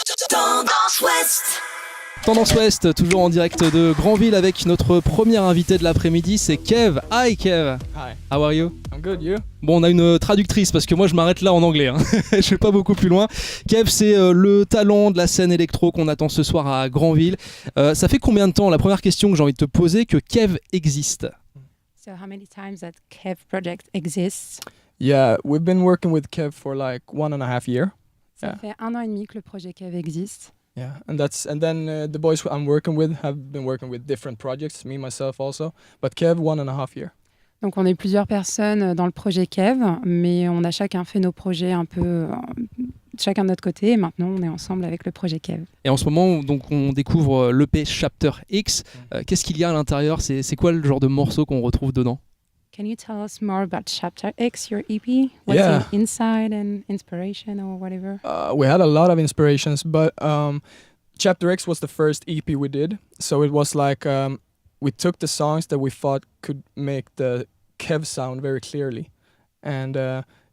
Tendance Ouest. Tendance Ouest, toujours en direct de Granville avec notre premier invité de l'après-midi, c'est Kev. Hi Kev. Hi. How are you? I'm good, you? Bon, on a une traductrice parce que moi je m'arrête là en anglais, hein. Je vais pas beaucoup plus loin. Kev, c'est le talent de la scène électro qu'on attend ce soir à Granville. Ça fait combien de temps, la première question que j'ai envie de te poser, que Kev existe? So how many times that Kev project exists? Yeah, we've been working with Kev for like 1.5 years. Ça Yeah. fait 1 an et demi que le projet Kev existe. Yeah, and then the boys I'm working with have been working with different projects, me myself also, but Kev 1.5 years. Donc on est plusieurs personnes dans le projet Kev, mais on a chacun fait nos projets un peu chacun de notre côté, et maintenant on est ensemble avec le projet Kev. Et en ce moment, donc, on découvre l'EP Chapter X. Qu'est-ce qu'il y a à l'intérieur? C'est quoi le genre de morceau qu'on retrouve dedans? Can you tell us more about Chapter X, your EP? What's Yeah. inside and inspiration or whatever? We had a lot of inspirations, but Chapter X was the first EP we did, so it was like we took the songs that we thought could make the Kev sound very clearly, and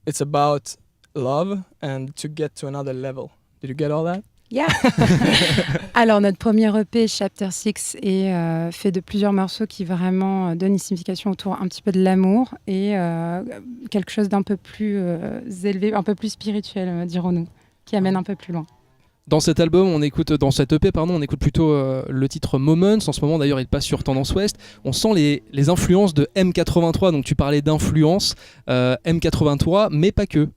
it's about love and to get to another level. Did you get all that? Yeah. Alors notre premier EP Chapter 6 est fait de plusieurs morceaux qui vraiment donnent une signification autour un petit peu de l'amour et quelque chose d'un peu plus élevé, un peu plus spirituel, dirons-nous, qui amène un peu plus loin. Dans cet album, dans cette EP, on écoute plutôt le titre Moments. En ce moment, d'ailleurs, il passe sur Tendance Ouest. On sent les influences de M83. Donc, tu parlais d'influence M83, mais pas que.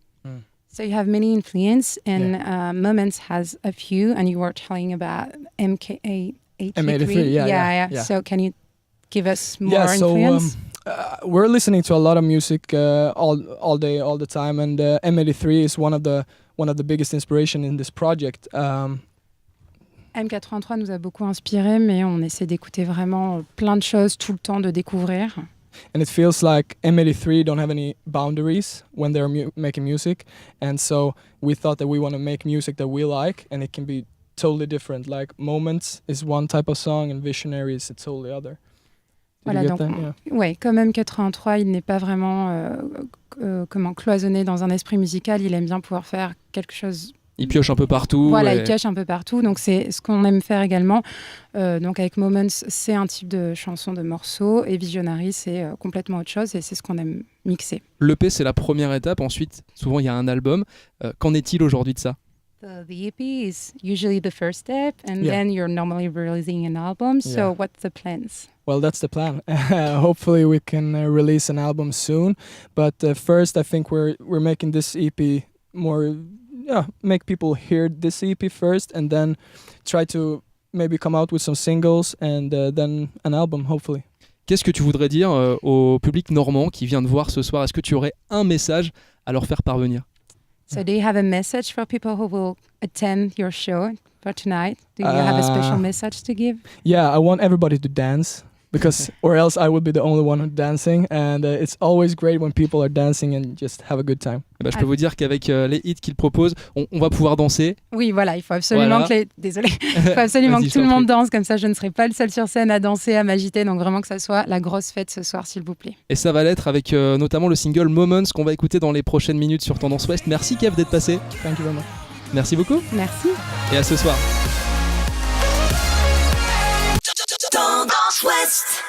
So you have many influence and Moments has a few, and you were telling about MK83. M83, yeah. So can you give us more Yeah, so influence? we're listening to a lot of music all day, all the time, and M83 is one of the biggest inspiration in this project. M83 nous a beaucoup inspiré, mais on essaie d'écouter vraiment plein de choses tout le temps, de découvrir. And it feels like M83 don't have any boundaries when they're making music, and so we thought that we want to make music that we like, and it can be totally different. Like Moments is one type of song, and Visionary is a totally other. Did Voilà, you get donc, that? Yeah. ouais, comme M83, il n'est pas vraiment cloisonné dans un esprit musical, il aime bien pouvoir faire quelque chose. Il pioche un peu partout. Voilà, et... il pioche un peu partout, donc c'est ce qu'on aime faire également. Donc avec Moments, c'est un type de chanson, de morceau, et Visionary, c'est complètement autre chose, et c'est ce qu'on aime mixer. L'EP, c'est la première étape. Ensuite, souvent, il y a un album. Qu'en est-il aujourd'hui de ça? The EP is usually the first step, and Yeah. then you're normally releasing an album. So Yeah. what's the plans? Well, that's the plan. Hopefully, we can release an album soon. But first, I think we're making this EP more, make people hear this EP first, and then try to maybe come out with some singles, and then an album, hopefully. Qu'est-ce que tu voudrais dire au public normand qui vient te voir ce soir? Est-ce que tu aurais un message à leur faire parvenir? So do you have a message for people who will attend your show for tonight? Do you have a special message to give? Yeah, I want everybody to dance, because or else I will be the only one dancing, and it's always great when people are dancing and just have a good time. Eh ben, je peux vous dire qu'avec les hits qu'il propose, on va pouvoir danser. Oui, voilà, il faut absolument Voilà. il faut absolument Vas-y, que je tout le t'en monde prie. danse, comme ça je ne serai pas le seul sur scène à danser, à m'agiter, donc vraiment que ça soit la grosse fête ce soir, s'il vous plaît. Et ça va l'être avec notamment le single Moments qu'on va écouter dans les prochaines minutes sur Tendance Ouest. Merci Kev d'être passé. Thank you very much. Merci beaucoup Merci. et à ce soir. Tendance Ouest.